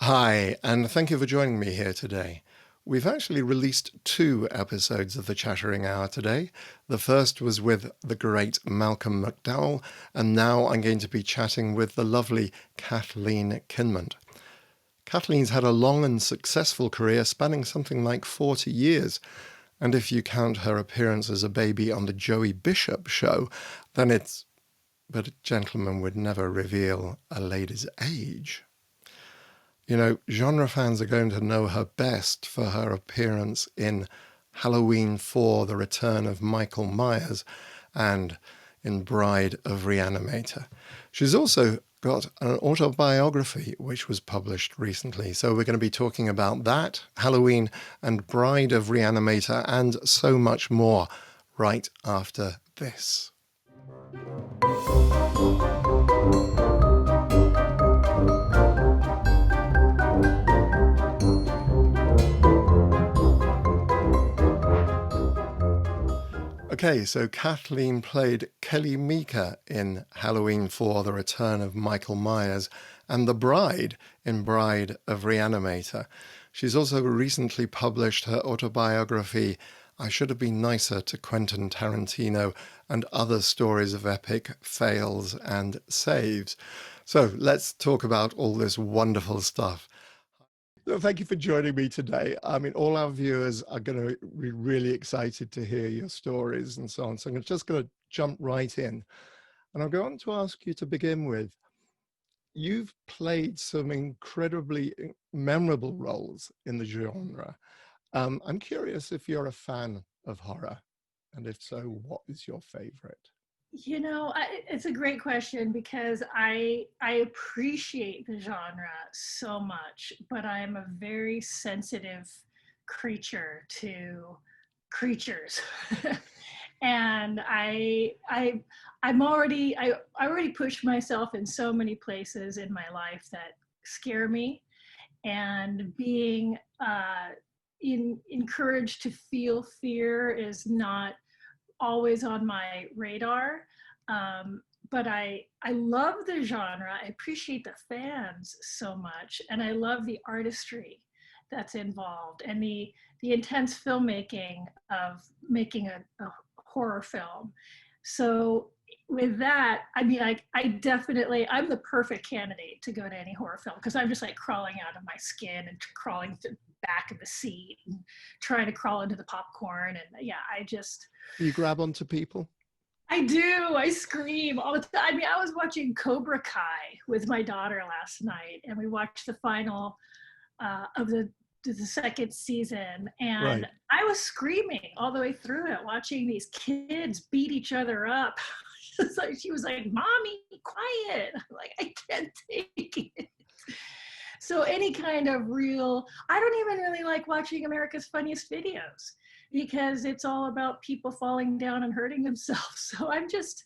Hi, and thank you for joining me here today. We've actually released two episodes of the Chattering Hour today. The first was with the great Malcolm McDowell, and now I'm going to be chatting with the lovely Kathleen Kinmont. Kathleen's had a long and successful career spanning something like 40 years, and if you count her appearance as a baby on the Joey Bishop show, then but a gentleman would never reveal a lady's age. You know, genre fans are going to know her best for her appearance in Halloween 4, The Return of Michael Myers, and in Bride of Reanimator. She's also got an autobiography which was published recently. So we're going to be talking about that, Halloween and Bride of Reanimator, and so much more right after this. Okay, so Kathleen played Kelly Meeker in Halloween 4, The Return of Michael Myers, and the bride in Bride of Reanimator. She's also recently published her autobiography, I Should Have Been Nicer to Quentin Tarantino, and other stories of epic fails and saves. So let's talk about all this wonderful stuff. So thank you for joining me today. I mean, all our viewers are going to be really excited to hear your stories and so on. So I'm just going to jump right in. And I'm going to ask you to begin with, you've played some incredibly memorable roles in the genre. I'm curious if you're a fan of horror, and if so, what is your favorite? It's a great question because I appreciate the genre so much, but I'm a very sensitive creature to creatures. And I already pushed myself in so many places in my life that scare me, and being encouraged to feel fear is not always on my radar. But I love the genre. I appreciate the fans so much, and I love the artistry that's involved and the intense filmmaking of making a horror film. So with that, I mean, I definitely, I'm the perfect candidate to go to any horror film because I'm just like crawling out of my skin and crawling to the back of the seat and trying to crawl into the popcorn. And yeah, You grab onto people? I do. I scream all the time. I mean, I was watching Cobra Kai with my daughter last night, and we watched the final of the second season, and Right. I was screaming all the way through it, watching these kids beat each other up. She was like, "Mommy, quiet!" I'm like, I can't take it. So any kind of real, I don't even really like watching America's Funniest Videos because it's all about people falling down and hurting themselves. So I'm just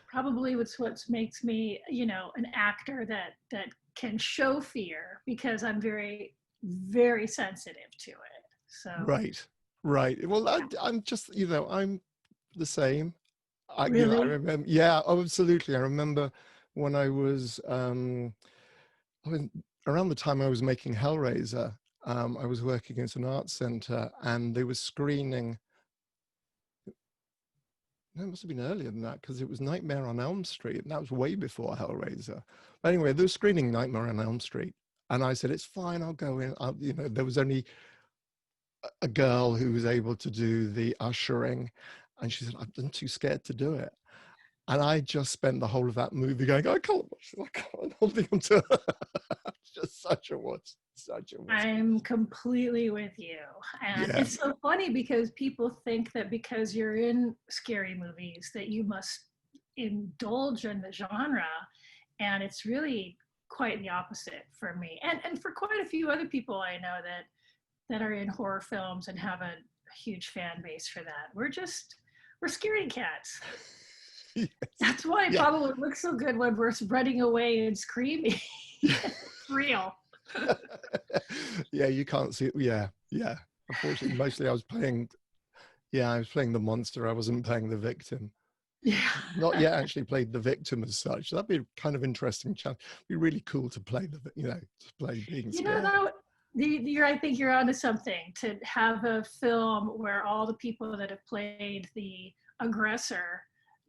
probably what makes me, an actor that can show fear because I'm very, very sensitive to it. So Right. Right. Well, yeah. I'm just, I'm the same. I Really? remember, yeah, absolutely. I remember when I was around the time I was making Hellraiser, I was working at an art center and they were screening, no, it must have been earlier than that because it was Nightmare on Elm Street and that was way before Hellraiser. But anyway, they were screening Nightmare on Elm Street and I said, it's fine, I'll go in. There was only a girl who was able to do the ushering and she said, I'm too scared to do it. And I just spent the whole of that movie going, I can't watch this, I can't, holding on to it's just such a wuss. I'm completely with you. And Yeah, it's so funny because people think that because you're in scary movies that you must indulge in the genre. And it's really quite the opposite for me. And for quite a few other people I know that are in horror films and have a huge fan base for that. We're scaredy cats. yes, That's why it yeah, probably looks so good when we're running away and screaming. yeah. It's real. Yeah, you can't see it. Yeah, yeah. Unfortunately, mostly I was playing the monster. I wasn't playing the victim. Yeah. Not yet actually played the victim as such. That'd be a kind of interesting challenge. It'd be really cool to play to play being You know, scared. though, I think you're onto something, to have a film where all the people that have played the aggressor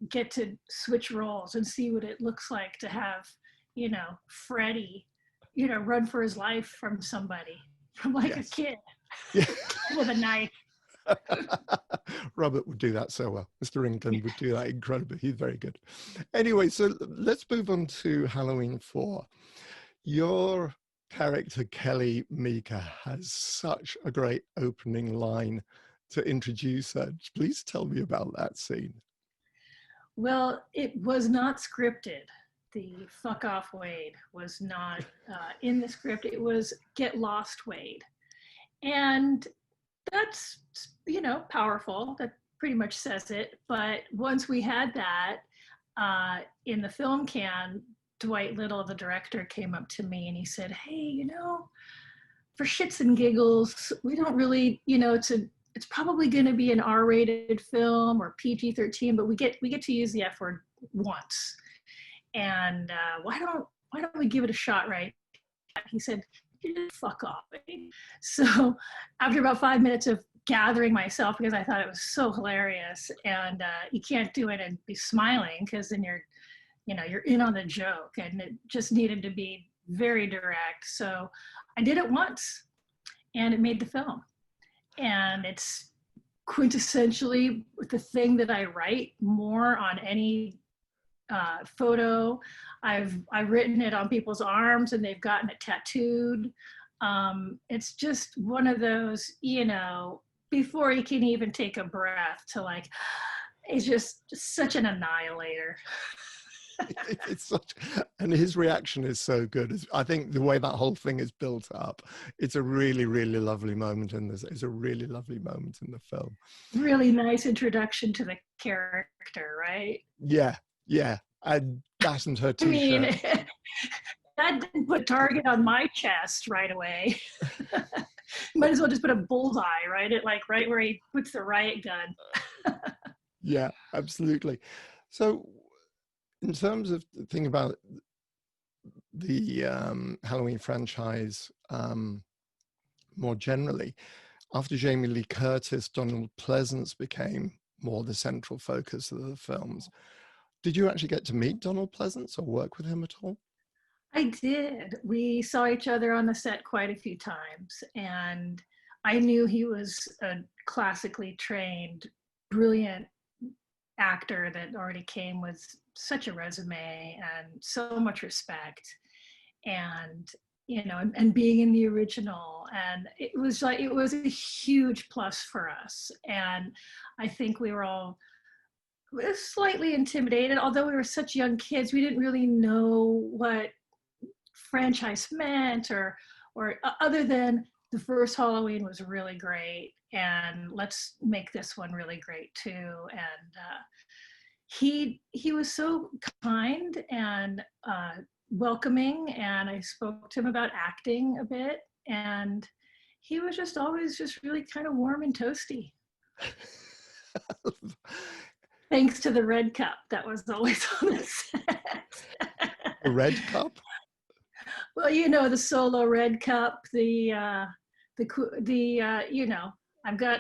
get to switch roles and see what it looks like to have, Freddie, run for his life from somebody, from like a Yes. kid Yeah. with a knife. Robert would do that so well. Mr. England would do that incredibly. He's very good. Anyway, so let's move on to Halloween 4. Your character, Kelly Meeker, has such a great opening line to introduce her. Please tell me about that scene. Well, it was not scripted. The fuck off Wade was not in the script. It was get lost Wade. And that's, powerful. That pretty much says it. But once we had that in the film can, Dwight Little, the director, came up to me and he said, hey, for shits and giggles, we don't really, it's probably going to be an R-rated film or PG-13, but we get to use the F word once. And why don't we give it a shot, right? He said, fuck off. So after about 5 minutes of gathering myself, because I thought it was so hilarious, and you can't do it and be smiling because then you're in on the joke, and it just needed to be very direct. So I did it once and it made the film. And it's quintessentially the thing that I write more on any photo. I've written it on people's arms and they've gotten it tattooed. It's just one of those, before you can even take a breath, to like, it's just such an annihilator. It's such, and his reaction is so good. I think the way that whole thing is built up, it's a really, really lovely moment in this. It's a really lovely moment in the film. Really nice introduction to the character, right? Yeah, yeah. And fastened her I mean, t-shirt. that didn't put target on my chest right away. Might as well just put a bullseye, right? Right where he puts the riot gun. Yeah, absolutely. So in terms of the thing about the Halloween franchise more generally, after Jamie Lee Curtis, Donald Pleasance became more the central focus of the films. Did you actually get to meet Donald Pleasance or work with him at all? I did. We saw each other on the set quite a few times, and I knew he was a classically trained, brilliant actor that already came with such a resume and so much respect. And and being in the original, and it was a huge plus for us. And I think we were all slightly intimidated, although we were such young kids. We didn't really know what franchise meant, or other than the first Halloween was really great, and let's make this one really great too. And he was so kind and welcoming, and I spoke to him about acting a bit, and he was just always just really kind of warm and toasty. Thanks to the red cup that was always on the set. The red cup? Well, the solo red cup,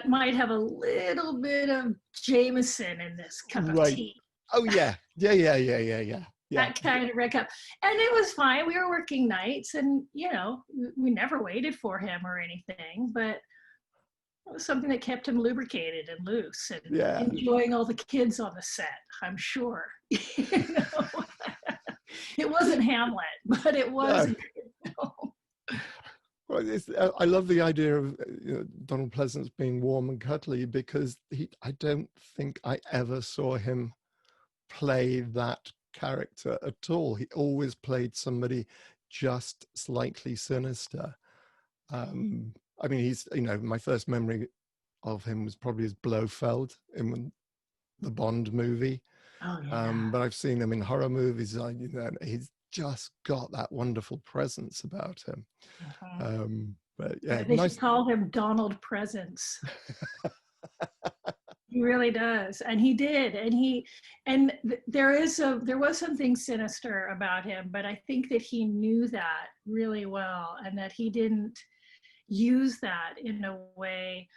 might have a little bit of Jameson in this cup of tea. Oh yeah. Yeah. That kind of red cup. And it was fine. We were working nights, and we never waited for him or anything, but it was something that kept him lubricated and loose and enjoying all the kids on the set, I'm sure. It wasn't Hamlet, but it was. No. Well, I love the idea of Donald Pleasance being warm and cuddly, because I don't think I ever saw him play that character at all. He always played somebody just slightly sinister. I mean, he's, my first memory of him was probably as Blofeld in the Bond movie. Oh, yeah. But I've seen him in horror movies. He's just got that wonderful presence about him. Uh-huh. But yeah, they nice. should call him Donald Presence. He really does, and he did, and there was something sinister about him, but I think that he knew that really well, and that he didn't use that in a way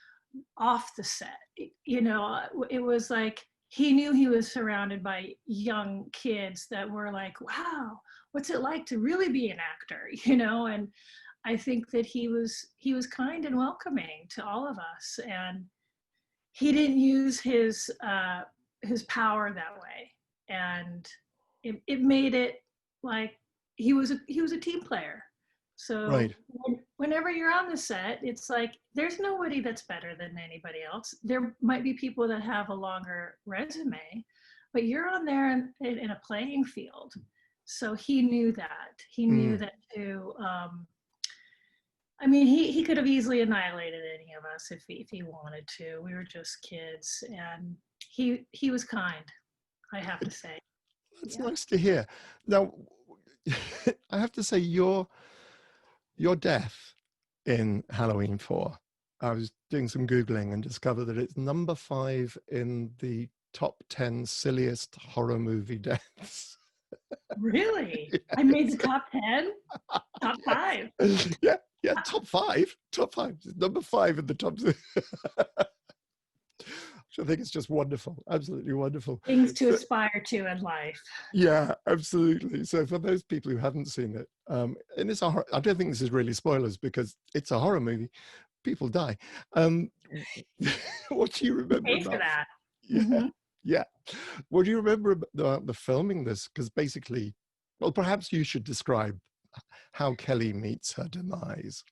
off the set. It was like he knew he was surrounded by young kids that were like, wow, what's it like to really be an actor, and I think that he was kind and welcoming to all of us, and he didn't use his power that way, and it made it like he was a team player. So Right. whenever you're on the set, it's like there's nobody that's better than anybody else. There might be people that have a longer resume, but you're on there in a playing field. So he knew that. He knew Mm. that too. I mean, he could have easily annihilated any of us if he wanted to. We were just kids, and he was kind, I have to say. That's Yeah. nice to hear. Now, I have to say, your death in Halloween 4, I was doing some Googling and discovered that it's number 5 in the top 10 silliest horror movie deaths. Really? Yes. I made the top 10? Top 5? Yeah, yeah, top 5. Top 5. Number 5 in the top. Which I think is just wonderful. Absolutely wonderful. Things to So, aspire to in life. yeah, absolutely. So for those people who haven't seen it, and it's a I don't think this is really spoilers because it's a horror movie. People die. What do you remember Pay for about? that. Yeah, Mm-hmm. yeah. What do you remember about the filming this? Because basically, well, perhaps you should describe how Kelly meets her demise.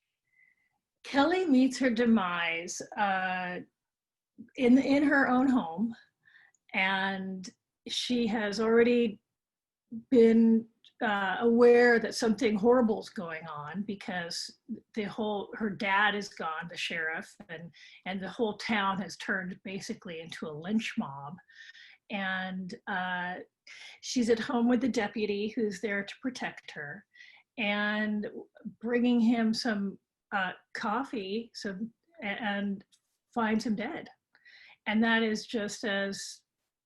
Kelly meets her demise in her own home, and she has already been aware that something horrible is going on because her dad is gone, the sheriff, and the whole town has turned basically into a lynch mob. And she's at home with the deputy who's there to protect her, and bringing him some coffee, and finds him dead. And that is just as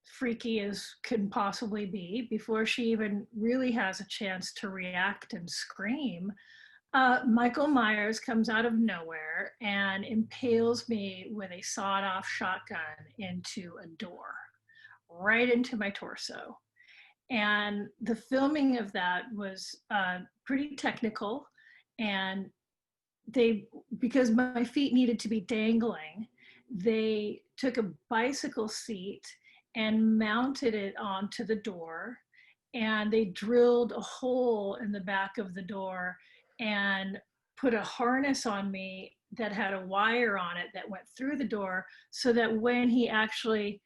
freaky as can possibly be. Before she even really has a chance to react and scream, Michael Myers comes out of nowhere and impales me with a sawed-off shotgun into a door, right into my torso. And the filming of that was pretty technical, and because my feet needed to be dangling, they took a bicycle seat and mounted it onto the door, and they drilled a hole in the back of the door and put a harness on me that had a wire on it that went through the door, so that when he actually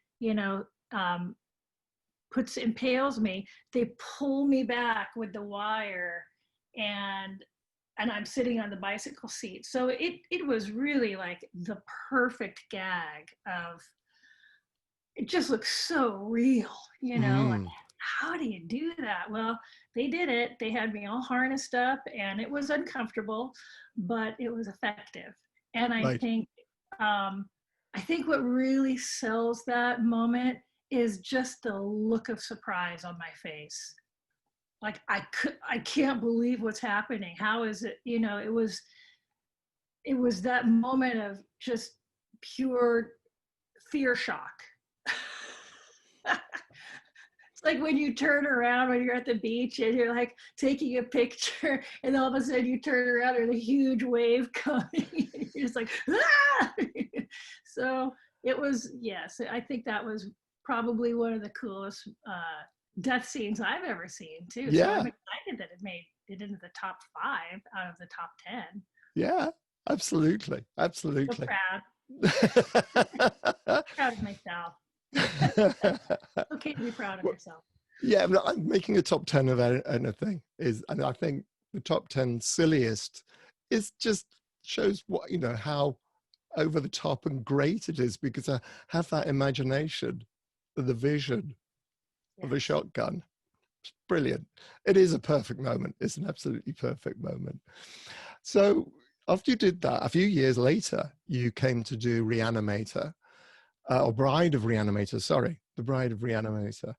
impales me, they pull me back with the wire, and I'm sitting on the bicycle seat. So it was really like the perfect gag of, it just looks so real, like, how do you do that? Well, they did it. They had me all harnessed up, and it was uncomfortable, but it was effective. And I Right. think what really sells that moment is just the look of surprise on my face. Like, I can't believe what's happening. How is it? It was that moment of just pure fear shock. It's like when you turn around when you're at the beach and you're like taking a picture, and all of a sudden you turn around and a huge wave coming. And you're just like, ah! So it was, yes, I think that was probably one of the coolest death scenes I've ever seen too. Yeah. So I'm excited that it made it into the top 5 out of the top 10. Yeah, absolutely. Absolutely. So proud of myself. Okay to be proud of yourself. Yeah, I'm making a top 10 of anything and I think the top 10 silliest is just shows what, how over the top and great it is, because I have that imagination, the vision of a shotgun. It's brilliant. It is a perfect moment. It's an absolutely perfect moment. So after you did that, a few years later, you came to do Reanimator. or Bride of Reanimator, sorry, The Bride of Reanimator.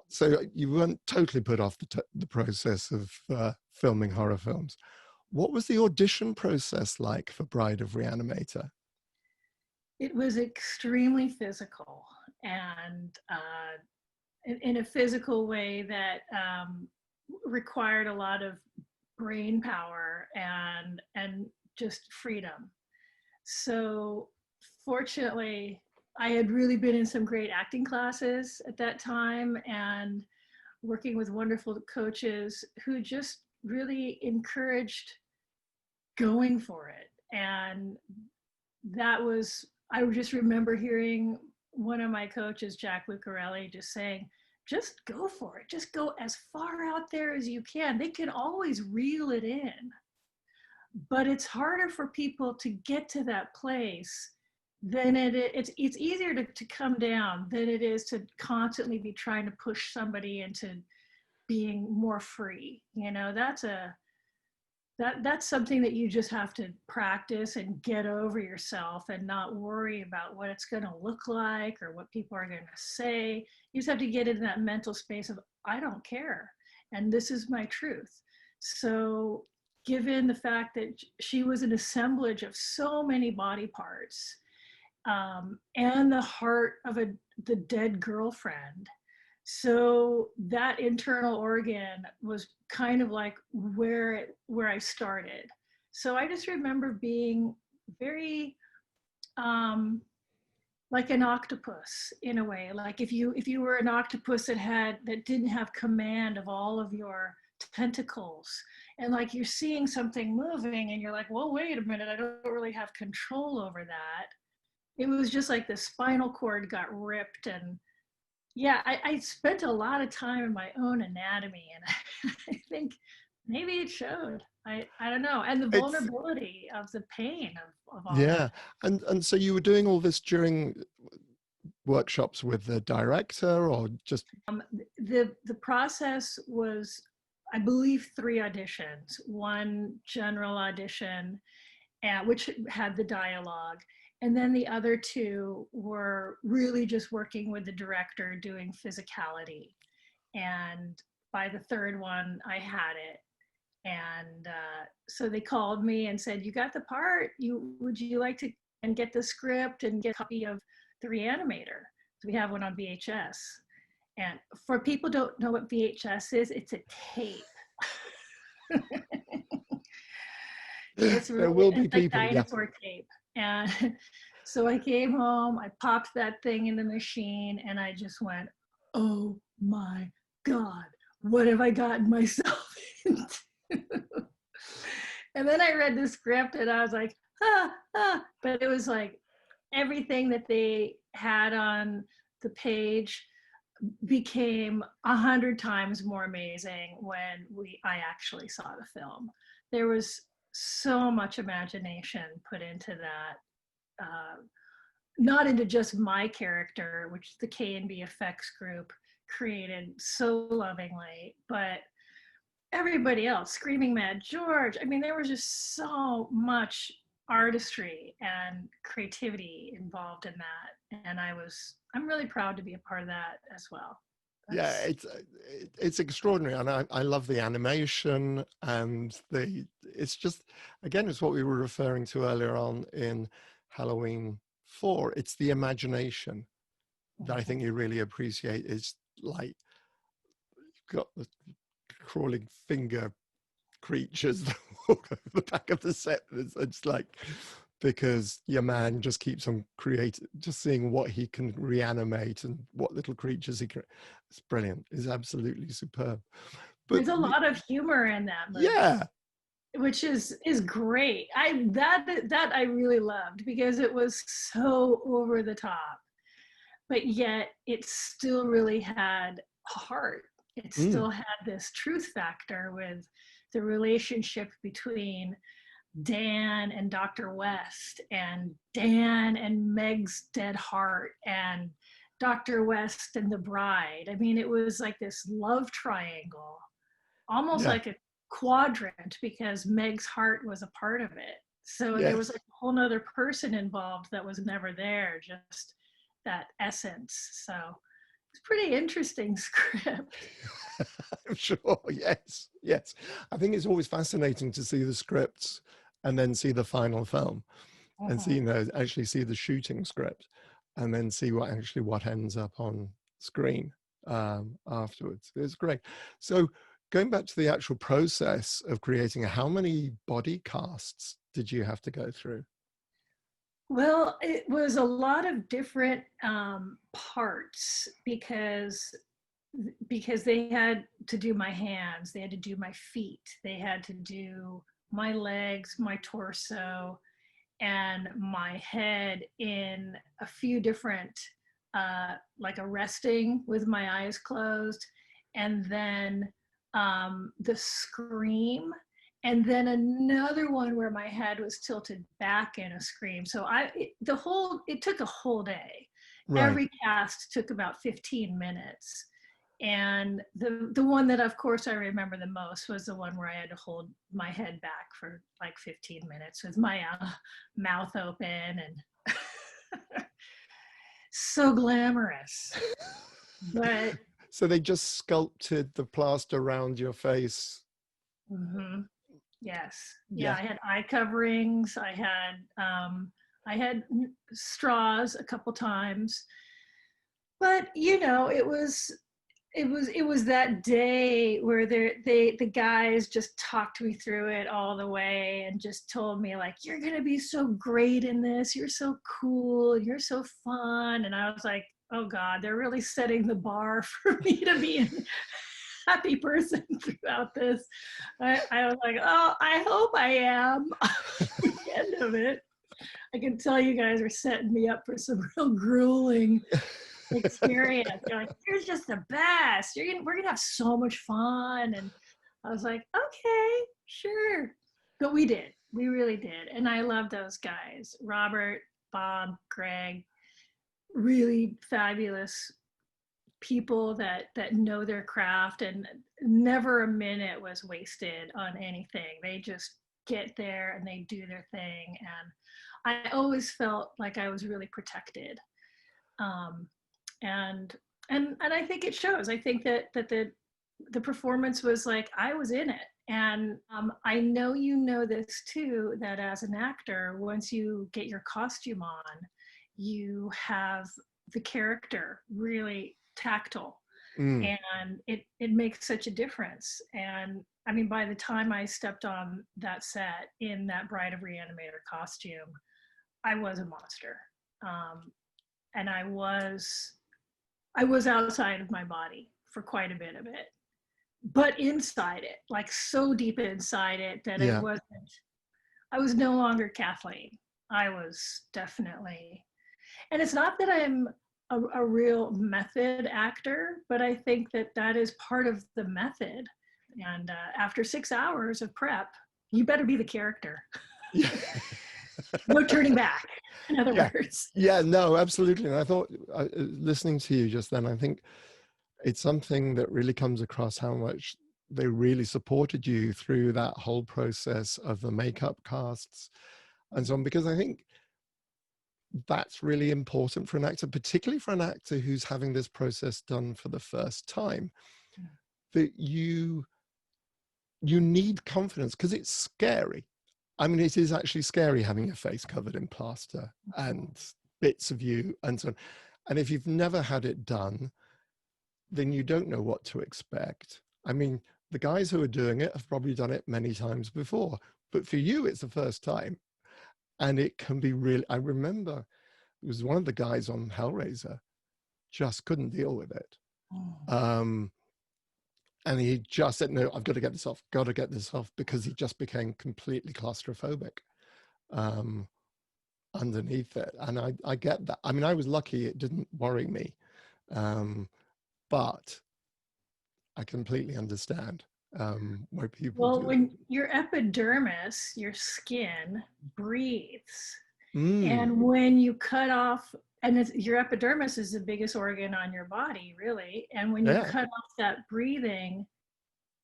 So you weren't totally put off the process of filming horror films. What was the audition process like for Bride of Reanimator? It was extremely physical, and in a physical way that required a lot of brain power and just freedom. So fortunately, I had really been in some great acting classes at that time and working with wonderful coaches who just really encouraged going for it. And that was, I just remember hearing one of my coaches, Jack Lucarelli, just saying, just go for it. Just go as far out there as you can. They can always reel it in. But it's harder for people to get to that place than it's easier to come down than it is to constantly be trying to push somebody into being more free. You know, that's something that you just have to practice and get over yourself and not worry about what it's going to look like or what people are going to say. You just have to get into that mental space of, I don't care. And this is my truth. So given the fact that she was an assemblage of so many body parts, and the heart of the dead girlfriend, so that internal organ was kind of like where I started. So I just remember being very like an octopus in a way. Like if you were an octopus that didn't have command of all of your tentacles, and like you're seeing something moving and you're like, well, wait a minute, I don't really have control over that. It was just like the spinal cord got ripped. And yeah, I spent a lot of time in my own anatomy, and I think maybe it showed. I don't know. And the It's vulnerability of the pain of all Yeah, that. and so you were doing all this during workshops with the director, or just The process was, I believe, 3 auditions. One general audition, which had the dialogue. And then the other 2 were really just working with the director doing physicality. And by the 3rd one, I had it. And so they called me and said, you got the part. Would you like to and get the script and get a copy of the Reanimator? So we have one on VHS. And for people who don't know what VHS is, it's a tape. there will be It's like people, yeah. dinosaur tape. And so I came home, I popped that thing in the machine, and I just went, oh my God, what have I gotten myself into? And then I read the script and I was like, but it was like everything that they had on the page became 100 times more amazing when I actually saw the film. There was so much imagination put into that, not into just my character, which the K&B Effects group created so lovingly, but everybody else, Screaming Mad George. I mean, there was just so much artistry and creativity involved in that. And I'm really proud to be a part of that as well. Yeah, it's extraordinary, and I love the animation, and it's just, again, it's what we were referring to earlier on in Halloween 4. It's the imagination that I think you really appreciate. It's like you've got the crawling finger creatures that walk over the back of the set. It's like, because your man just keeps on creating, just seeing what he can reanimate and what little creatures he can. It's brilliant. It's absolutely superb. But There's a lot of humor in that movie. yeah, Which is great. That I really loved because it was so over the top, but yet it still really had a heart. It still had this truth factor with the relationship between Dan and Dr. West, and Dan and Meg's dead heart, and Dr. West and the bride. I mean, it was like this love triangle, almost yeah, like a quadrant, because Meg's heart was a part of it. So there was Yes. like a whole nother person involved that was never there, just that essence. So it's pretty interesting script. I'm sure. Yes. Yes. I think it's always fascinating to see the scripts and then see the final film and see, Mhm. actually see the shooting script and then see what ends up on screen afterwards. It's great. So going back to the actual process of creating, how many body casts did you have to go through? Well, it was a lot of different parts because they had to do my hands, they had to do my feet, they had to do my legs, my torso, and my head in a few different, like a resting with my eyes closed, and then the scream, and then another one where my head was tilted back in a scream. So it took a whole day. Right. Every cast took about 15 minutes. And the one that of course I remember the most was the one where I had to hold my head back for like 15 minutes with my mouth open, and so glamorous. But So they just sculpted the plaster around your face. mhm, yes, yeah, Yeah. I had eye coverings. I had straws a couple times, but it was that day where the guys just talked me through it all the way and just told me like, you're gonna be so great in this, you're so cool, you're so fun. And I was like, oh god, they're really setting the bar for me to be a happy person throughout this. I was like, oh, I hope I am. The end of it, I can tell you guys are setting me up for some real grueling experience. You're like, you're just the best. We're gonna have so much fun. And I was like, okay, sure. But we did. We really did. And I love those guys. Robert, Bob, Greg, really fabulous people that know their craft, and never a minute was wasted on anything. They just get there and they do their thing. And I always felt like I was really protected. Um, and and I think it shows. I think that the performance was like I was in it. And I know you know this too, that as an actor, once you get your costume on, you have the character really tactile, Mm. and it makes such a difference. And I mean, by the time I stepped on that set in that Bride of Reanimator costume, I was a monster. Um, and I was outside of my body for quite a bit of it, but inside it, like so deep inside it that Yeah. I was no longer Kathleen. I was definitely, and it's not that I'm a real method actor, but I think that is part of the method. And after 6 hours of prep, you better be the character. Yeah. No turning back, in other Yeah. words. Yeah. No, absolutely. And I thought, listening to you just then, I think it's something that really comes across how much they really supported you through that whole process of the makeup casts and so on, because I think that's really important for an actor, particularly for an actor who's having this process done for the first time, that you need confidence, because it's scary. I mean, it is actually scary having your face covered in plaster and bits of you and so on. And if you've never had it done, then you don't know what to expect. I mean, the guys who are doing it have probably done it many times before, but for you, it's the first time. And it can be really, I remember it was one of the guys on Hellraiser just couldn't deal with it. Um, and he just said, no, I've got to get this off, because he just became completely claustrophobic underneath it. And I get that. I mean, I was lucky it didn't worry me, but I completely understand why people Well, do that. when your epidermis, your skin, breathes, Mm, and when you cut off, and your epidermis is the biggest organ on your body, really, and when you yeah. cut off that breathing,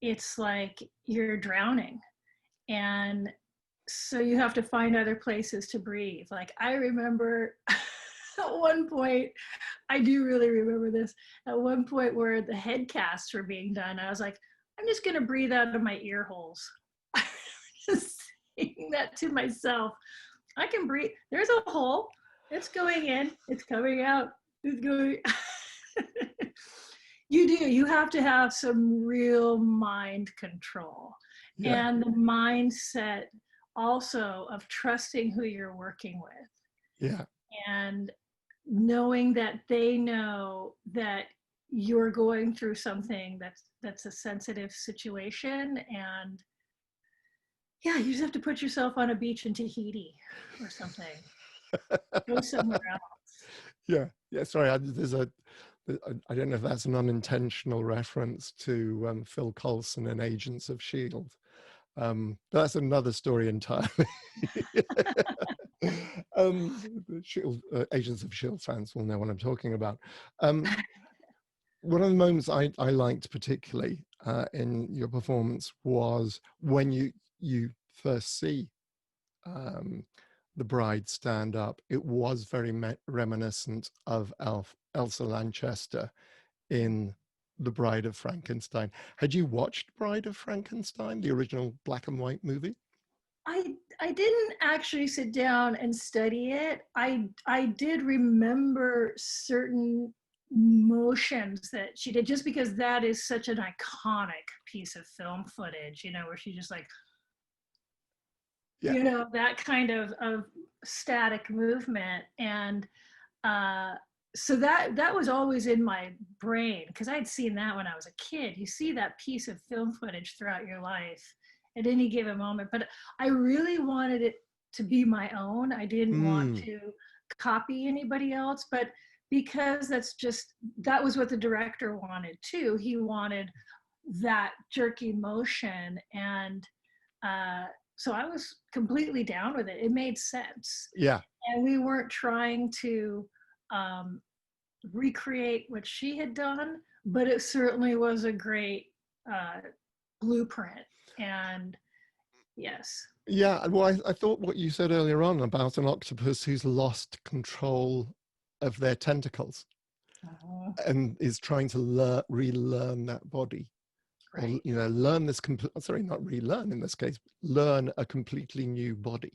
it's like you're drowning. And so you have to find other places to breathe. Like I remember at one point, I do really remember this, at one point where the head casts were being done, I was like, I'm just gonna breathe out of my ear holes. Just saying that to myself. I can breathe. There's a hole. It's going in. It's coming out. It's going. You do. You have to have some real mind control. Yeah. And the mindset also of trusting who you're working with. Yeah. And knowing that they know that you're going through something that's a sensitive situation, and yeah, you just have to put yourself on a beach in Tahiti or something. Go somewhere else. Yeah. Yeah. Sorry, I don't know if that's an unintentional reference to Phil Coulson and Agents of S.H.I.E.L.D. But that's another story entirely. Agents of S.H.I.E.L.D. fans will know what I'm talking about. One of the moments I liked particularly in your performance was when you first see the bride stand up. It was very reminiscent of Elsa Lanchester in The Bride of Frankenstein. Had you watched Bride of Frankenstein, the original black and white movie? I didn't actually sit down and study it. I did remember certain motions that she did, just because that is such an iconic piece of film footage, where she just like, Yeah. that kind of static movement. And so that was always in my brain, because I'd seen that when I was a kid. You see that piece of film footage throughout your life at any given moment, but I really wanted it to be my own. I didn't want to copy anybody else, but because that was what the director wanted too. He wanted that jerky motion, and so I was completely down with it. It made sense. Yeah. And we weren't trying to recreate what she had done, but it certainly was a great blueprint. And yes. Yeah. Well, I thought what you said earlier on about an octopus who's lost control of their tentacles and is trying to relearn that body. Right. Or learn this not relearn in this case, learn a completely new body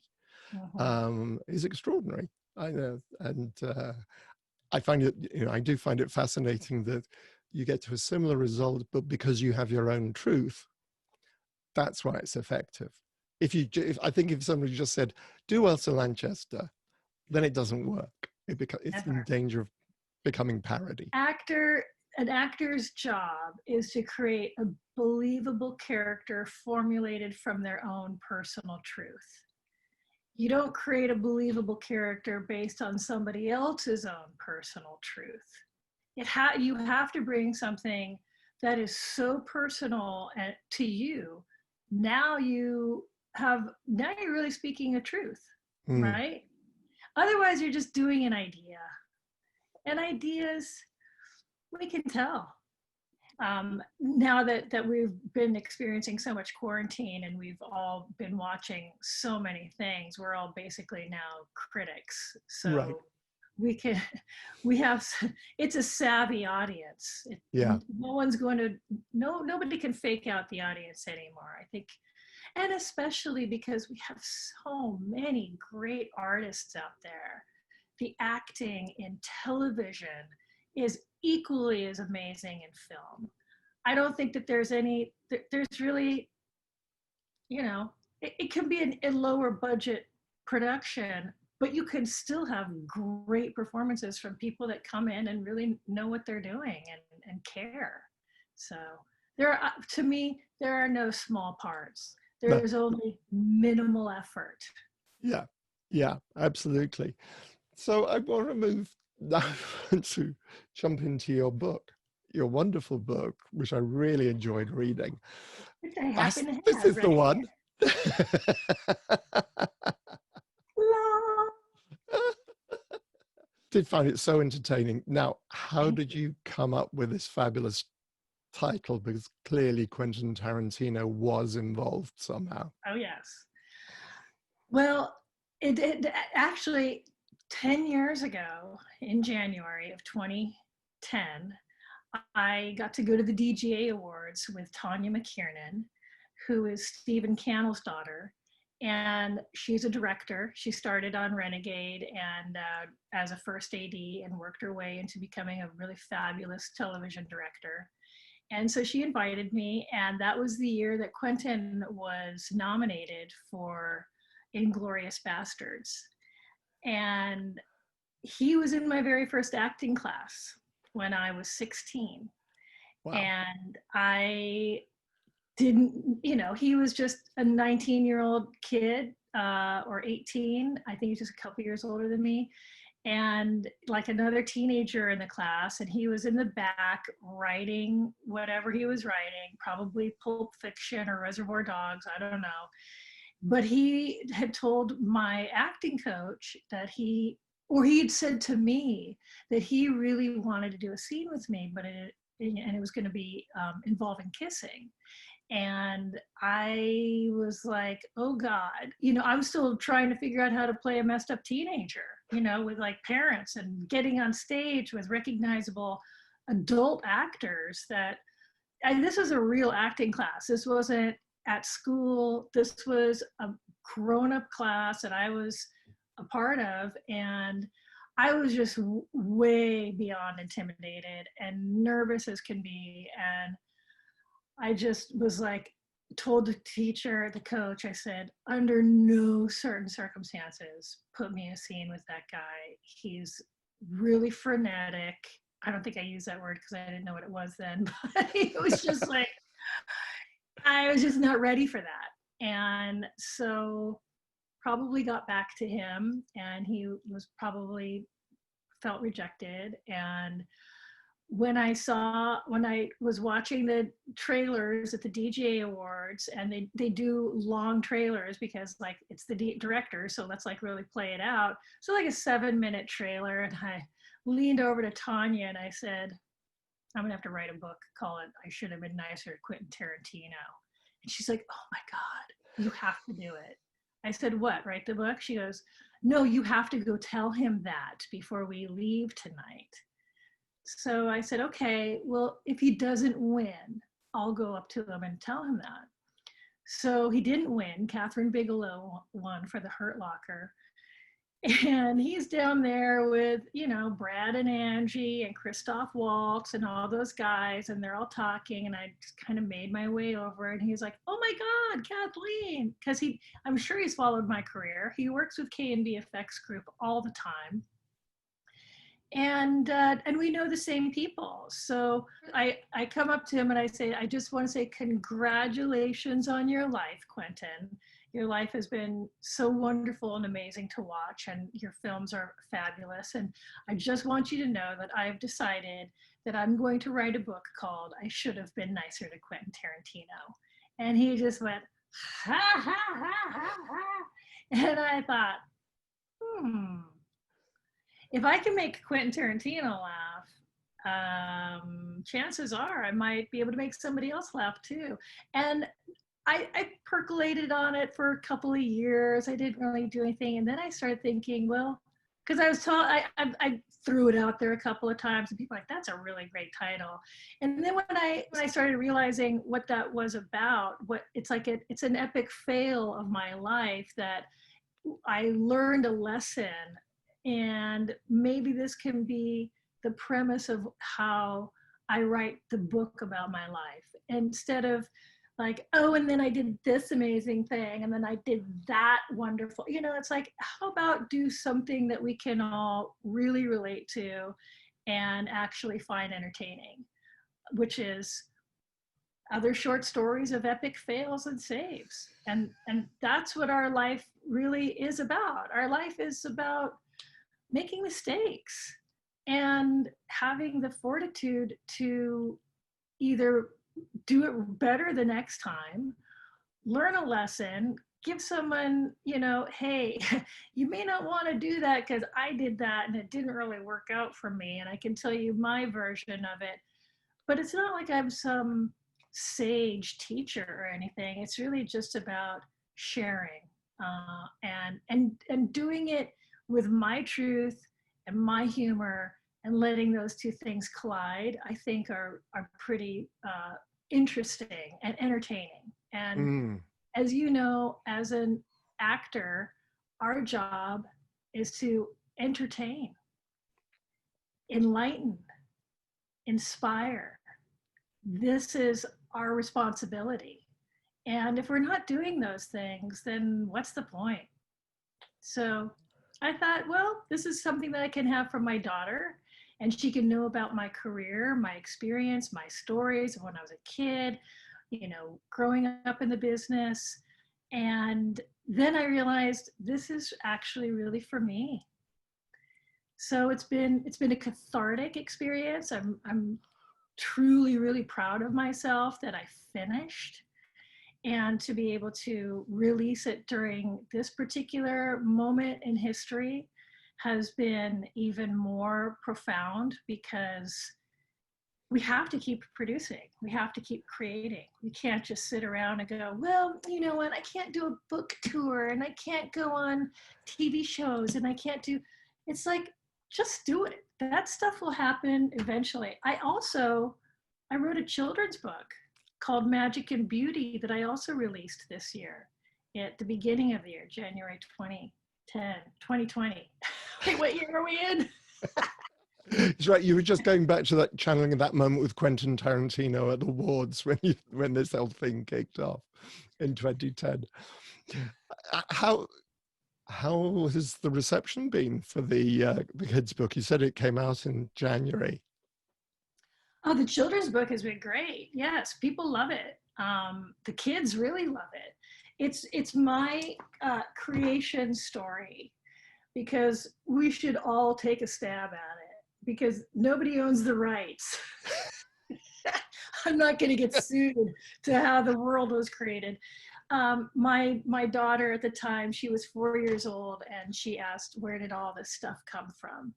is extraordinary. I know, and I find it, I do find it fascinating that you get to a similar result, but because you have your own truth, that's why it's effective. I think if somebody just said, do Elsa Lanchester, then it doesn't work. It's in danger of becoming parody. An actor's job is to create a believable character formulated from their own personal truth. You don't create a believable character based on somebody else's own personal truth. You have to bring something that is so personal to you. Now you're really speaking a truth, right? Otherwise, you're just doing an idea. And ideas, we can tell. Now that we've been experiencing so much quarantine and we've all been watching so many things, we're all basically now critics. So right. It's a savvy audience. Nobody can fake out the audience anymore, I think. And especially because we have so many great artists out there. The acting in television is equally as amazing in film. I don't think that there's really, it can be a lower budget production, but you can still have great performances from people that come in and really know what they're doing and care. So to me, there are no small parts. There's only minimal effort. Yeah, absolutely. So I want to move now to jump into your book, your wonderful book, which I really enjoyed reading. This is the one. Did find it so entertaining. Now, how did you come up with this fabulous title? Because clearly Quentin Tarantino was involved somehow. Oh, yes. Well, it actually 10 years ago in January of 2010, I got to go to the DGA Awards with Tanya McKiernan, who is Stephen Cannell's daughter. And she's a director. She started on Renegade and as a first AD and worked her way into becoming a really fabulous television director. And so she invited me, and that was the year that Quentin was nominated for Inglorious Bastards. And he was in my very first acting class when I was 16. Wow. And I didn't, he was just a 19-year-old kid or 18. I think he's just a couple years older than me. And like another teenager in the class, and he was in the back writing whatever he was writing, probably Pulp Fiction or Reservoir Dogs, I don't know. But he had told my acting coach that he had said to me that he really wanted to do a scene with me, but it was going to be involving kissing. And I was like, oh God, I'm still trying to figure out how to play a messed up teenager, with like parents and getting on stage with recognizable adult actors this was a real acting class. This wasn't at school. This was a grown-up class that I was a part of. And I was just way beyond intimidated and nervous as can be. And I just was like, told the teacher, the coach, I said, under no certain circumstances, put me in a scene with that guy. He's really frenetic. I don't think I used that word because I didn't know what it was then, but it was just like, I was just not ready for that. And so probably got back to him, and he was probably felt rejected. And when I was watching the trailers at the DGA Awards, and they do long trailers because like it's the director, so let's like really play it out. So like a 7-minute trailer, and I leaned over to Tanya and I said, I'm gonna have to write a book, call it I Should Have Been Nicer to Quentin Tarantino. And she's like, oh my God, you have to do it. I said, what, write the book? She goes, no, you have to go tell him that before we leave tonight. So I said, okay, well, if he doesn't win, I'll go up to him and tell him that. So he didn't win. Catherine Bigelow won for The Hurt Locker. And he's down there with, Brad and Angie and Christoph Waltz and all those guys, and they're all talking. And I just kind of made my way over, and he's like, oh my God, Kathleen, because I'm sure he's followed my career. He works with K&B Effects Group all the time. And we know the same people. So I come up to him and I say, I just want to say congratulations on your life, Quentin. Your life has been so wonderful and amazing to watch, and your films are fabulous. And I just want you to know that I've decided that I'm going to write a book called I Should Have Been Nicer to Quentin Tarantino. And he just went, ha, ha, ha, ha, ha. And I thought, if I can make Quentin Tarantino laugh, chances are I might be able to make somebody else laugh too. And I percolated on it for a couple of years. I didn't really do anything. And then I started thinking, well, because I was told, I threw it out there a couple of times, and people were like, that's a really great title. And then when I started realizing what that was about, it's an epic fail of my life that I learned a lesson. And maybe this can be the premise of how I write the book about my life. Instead of like, oh, and then I did this amazing thing, and then I did that wonderful. It's like, how about do something that we can all really relate to and actually find entertaining, which is other short stories of epic fails and saves. And that's what our life really is about. Our life is about making mistakes and having the fortitude to either do it better the next time, learn a lesson, give someone, hey, you may not want to do that because I did that and it didn't really work out for me, and I can tell you my version of it. But it's not like I'm some sage teacher or anything. It's really just about sharing and doing it with my truth and my humor and letting those two things collide, I think are pretty interesting and entertaining. And Mm. as you know, as an actor, our job is to entertain, enlighten, inspire. This is our responsibility. And if we're not doing those things, then what's the point? So I thought, well, this is something that I can have from my daughter, and she can know about my career, my experience, my stories of when I was a kid, growing up in the business. And then I realized this is actually really for me. So it's been a cathartic experience. I'm truly really proud of myself that I finished, and to be able to release it during this particular moment in history has been even more profound, because we have to keep producing. We have to keep creating. We can't just sit around and go, well, you know what? I can't do a book tour and I can't go on TV shows and I can't do, it's like, just do it. That stuff will happen eventually. I wrote a children's book called Magic and Beauty that I also released this year at the beginning of the year, January 2020. Wait, what year are we in? It's right. You were just going back to that channeling of that moment with Quentin Tarantino at the awards when this whole thing kicked off in 2010. How has the reception been for the kids' book? You said it came out in January. Oh, the children's book has been great. Yes, people love it. The kids really love it. It's my creation story, because we should all take a stab at it, because nobody owns the rights. I'm not going to get sued to how the world was created. My daughter at the time, she was 4 years old, and she asked, where did all this stuff come from?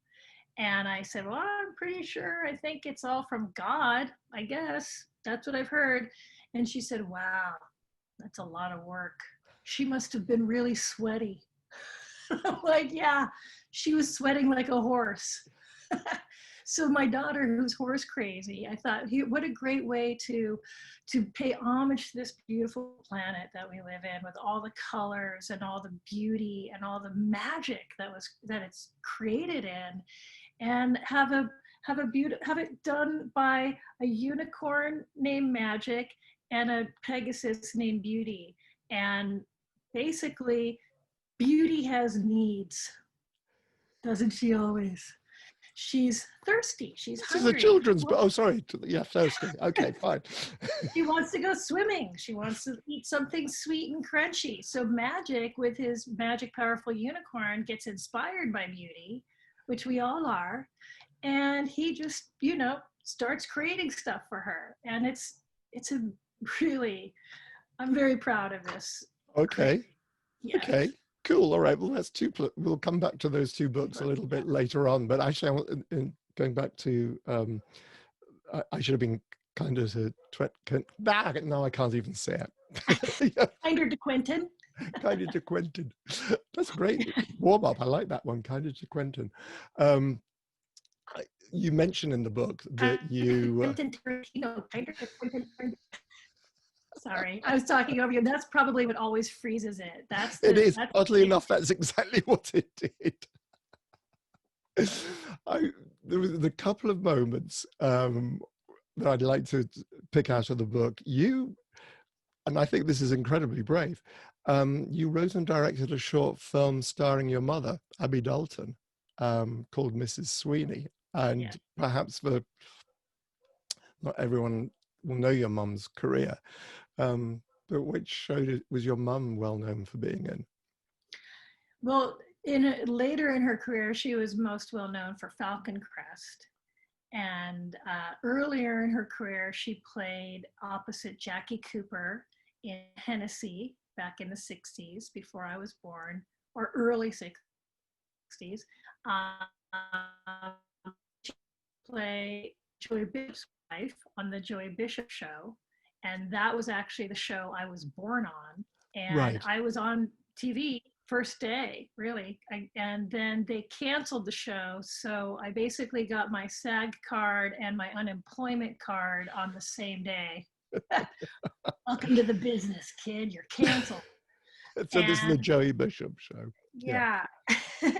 And I said, well, I'm pretty sure, I think it's all from God, I guess. That's what I've heard. And she said, wow, that's a lot of work. She must have been really sweaty. I'm like, yeah, she was sweating like a horse. So my daughter, who's horse crazy, I thought, what a great way to pay homage to this beautiful planet that we live in, with all the colors and all the beauty and all the magic that it's created in, and have it done by a unicorn named Magic and a Pegasus named Beauty. And basically, Beauty has needs, doesn't she always? She's thirsty. She's This is a hungry. children's book. Oh, sorry. Yeah, thirsty. Okay, fine. She wants to go swimming. She wants to eat something sweet and crunchy. So Magic, with his magic powerful unicorn, gets inspired by Beauty, which we all are. And he just, starts creating stuff for her. And it's a really, I'm very proud of this. Okay. Yes. Okay. Cool. All right. Well, that's we'll come back to those two books a little bit later on. But actually, going back to, I should have been kinder to no, I can't even say it. Kinder to Quentin. Kinder to Quentin. That's great. Warm up. I like that one. Kinder to Quentin. You mentioned in the book that you. Quentin Tarantino. Kinder to Quentin. Sorry, I was talking over you. That's probably what always freezes it. It is, oddly enough, that's exactly what it did. There was a couple of moments that I'd like to pick out of the book. And I think this is incredibly brave, you wrote and directed a short film starring your mother, Abby Dalton, called Mrs. Sweeney. And perhaps not everyone will know your mum's career. But which show was your mum well known for being in? Well, later in her career, she was most well known for Falcon Crest. And earlier in her career, she played opposite Jackie Cooper in Hennessy back in the 60s, before I was born, or early 60s. She played Joey Bishop's wife on the Joey Bishop Show. And that was actually the show I was born on. And I was on TV first day, really. And then they canceled the show. So I basically got my SAG card and my unemployment card on the same day. Welcome to the business, kid. You're canceled. So this is the And Joey Bishop show. Yeah. yeah.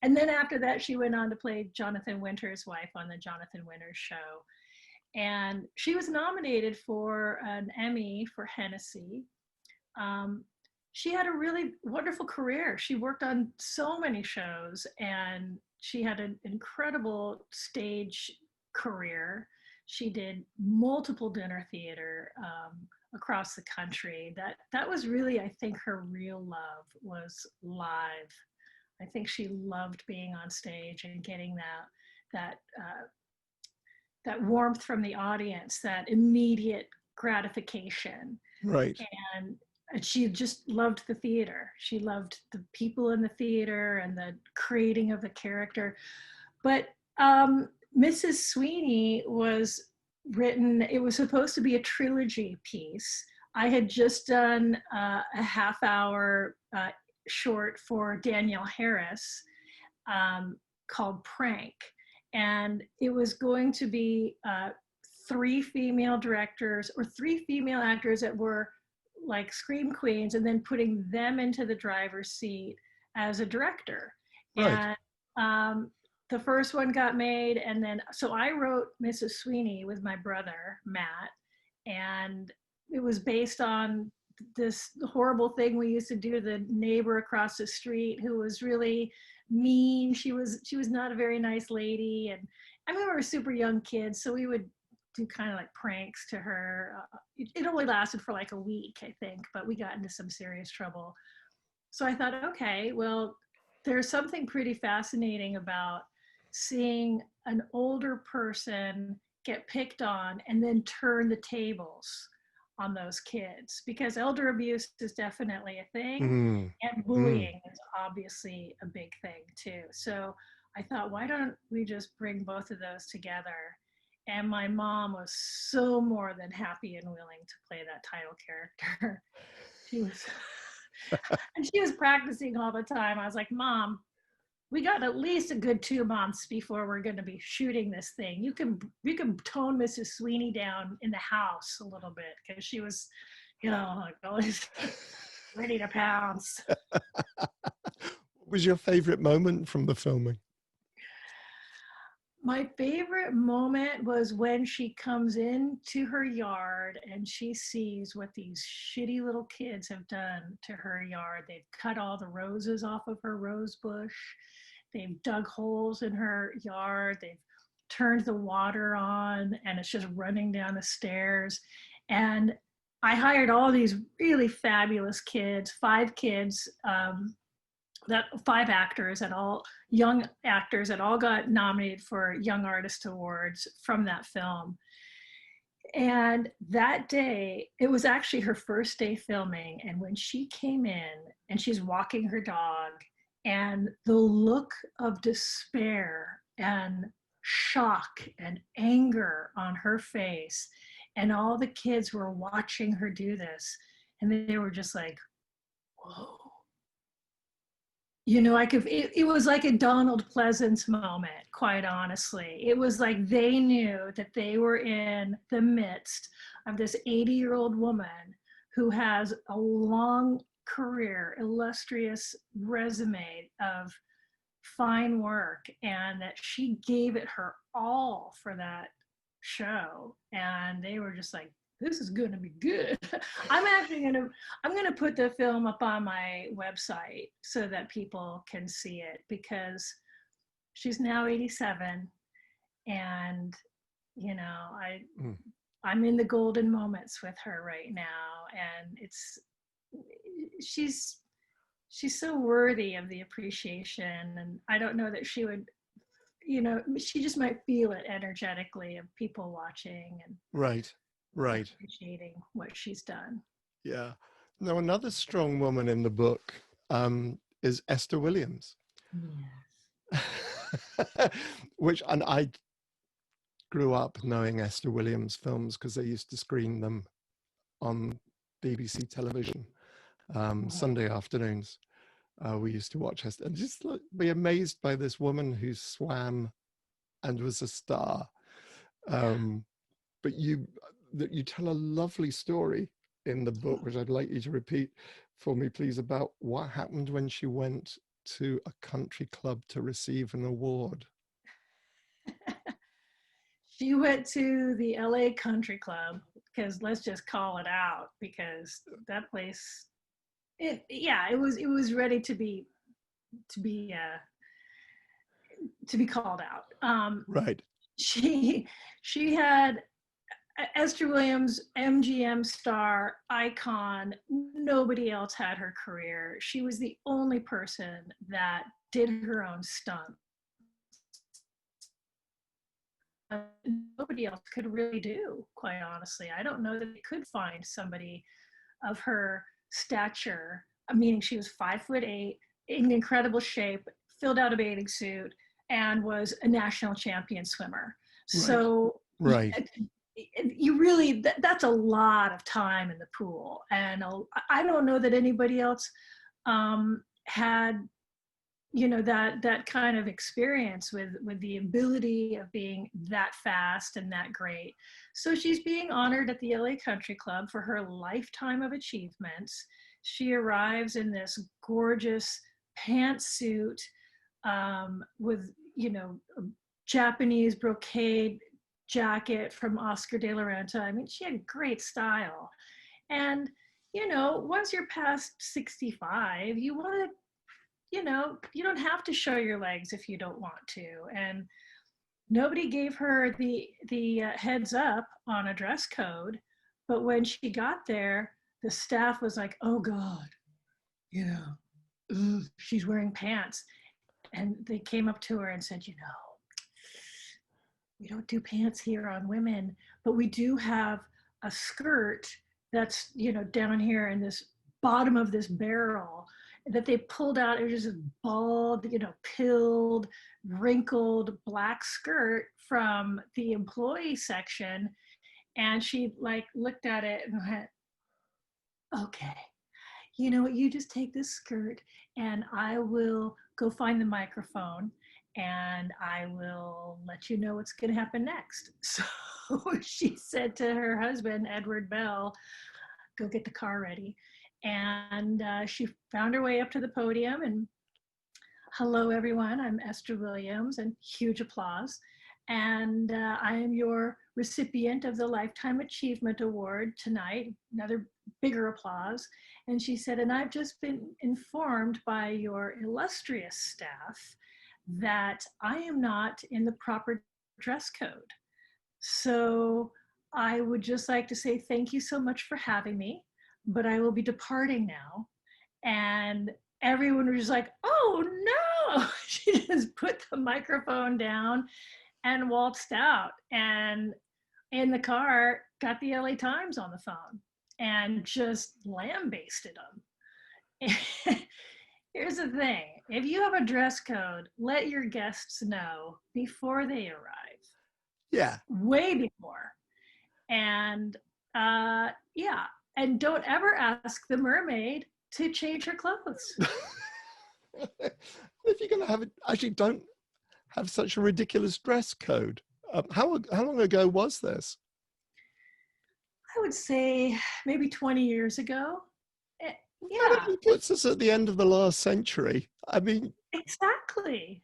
And then after that, she went on to play Jonathan Winter's wife on the Jonathan Winters show. And she was nominated for an Emmy for Hennessy. Um, she had a really wonderful career. She worked on so many shows and she had an incredible stage career. She did multiple dinner theater across the country. That was really, I think, her real love was live. I think she loved being on stage and getting that that warmth from the audience, that immediate gratification. Right. And she just loved the theater. She loved the people in the theater and the creating of the character. But Mrs. Sweeney was written, it was supposed to be a trilogy piece. I had just done a half-hour short for Danielle Harris called Prank. And it was going to be 3 female directors or 3 female actors that were like scream queens, and then putting them into the driver's seat as a director. Right. And the first one got made, and then so I wrote Mrs. Sweeney with my brother Matt, and it was based on this horrible thing we used to do to the neighbor across the street who was really mean. She was not a very nice lady, and I mean, we were super young kids, so we would do kind of like pranks to her. It only lasted for like a week, I think, but we got into some serious trouble. So I thought, okay, well, there's something pretty fascinating about seeing an older person get picked on and then turn the tables on those kids, because elder abuse is definitely a thing, and bullying is obviously a big thing too. So I thought, why don't we just bring both of those together? And my mom was so more than happy and willing to play that title character. She was, and she was practicing all the time. I was like, Mom, we got at least a good 2 months before we're going to be shooting this thing. You can tone Mrs. Sweeney down in the house a little bit, because she was, like always ready to pounce. What was your favorite moment from the filming? My favorite moment was when she comes into her yard and she sees what these shitty little kids have done to her yard. They've cut all the roses off of her rose bush. They've dug holes in her yard. They've turned the water on and it's just running down the stairs. And I hired all these really fabulous kids, 5 kids, 5 actors, and all young actors that all got nominated for Young Artist Awards from that film. And that day, it was actually her first day filming. And when she came in and she's walking her dog, and the look of despair and shock and anger on her face, and all the kids were watching her do this, and they were just like, whoa. It was like a Donald Pleasance moment, quite honestly. It was like they knew that they were in the midst of this 80-year-old woman who has a long career, illustrious resume of fine work, and that she gave it her all for that show. And they were just like, this is going to be good. I'm going to put the film up on my website so that people can see it, because she's now 87, and I'm in the golden moments with her right now, and she's so worthy of the appreciation. And I don't know that she would, she just might feel it energetically of people watching and Right. appreciating what she's done. Yeah. Now, another strong woman in the book is Esther Williams. Yes. And I grew up knowing Esther Williams films because they used to screen them on BBC television. Sunday afternoons. We used to watch her and just like, be amazed by this woman who swam and was a star. But you tell a lovely story in the book, which I'd like you to repeat for me, please, about what happened when she went to a country club to receive an award. She went to the LA Country Club, because let's just call it out, because that place, it was ready to be to be uh, to be called out. Right. She had Esther Williams, MGM star, icon. Nobody else had her career. She was the only person that did her own stunt. Nobody else could really do, quite honestly. I don't know that they could find somebody of her stature, meaning she was 5'8", in incredible shape, filled out a bathing suit, and was a national champion swimmer. Right. So Right. you really, that's a lot of time in the pool. And I don't know that anybody else had, that kind of experience with the ability of being that fast and that great. So she's being honored at the LA Country Club for her lifetime of achievements. She arrives in this gorgeous pantsuit with, a Japanese brocade jacket from Oscar de la Renta. I mean, she had great style. And, once you're past 65, you want to, you don't have to show your legs if you don't want to. And nobody gave her the heads up on a dress code. But when she got there, the staff was like, "Oh God, she's wearing pants." And they came up to her and said, "We don't do pants here on women, but we do have a skirt that's, down here in this bottom of this barrel that they pulled out. It was just a bald, pilled, wrinkled black skirt from the employee section." And she like looked at it and went, "Okay, you know what, you just take this skirt and I will go find the microphone and I will let you know what's going to happen next." So she said to her husband, Edward Bell, "Go get the car ready." And she found her way up to the podium and, "Hello, everyone. I'm Esther Williams," and huge applause. "And I am your recipient of the Lifetime Achievement Award tonight." Another bigger applause. And she said, "And I've just been informed by your illustrious staff that I am not in the proper dress code. So I would just like to say thank you so much for having me, but I will be departing now." And everyone was like, "Oh no." She just put the microphone down and waltzed out, and in the car got the LA Times on the phone and just lambasted them. Here's the thing: if you have a dress code, let your guests know before they arrive. Yeah. Way before. And yeah, and don't ever ask the mermaid to change her clothes. If you're going to have it, actually don't have such a ridiculous dress code. How long ago was this? I would say maybe 20 years ago. That Yeah, only puts us at the end of the last century. I mean, exactly.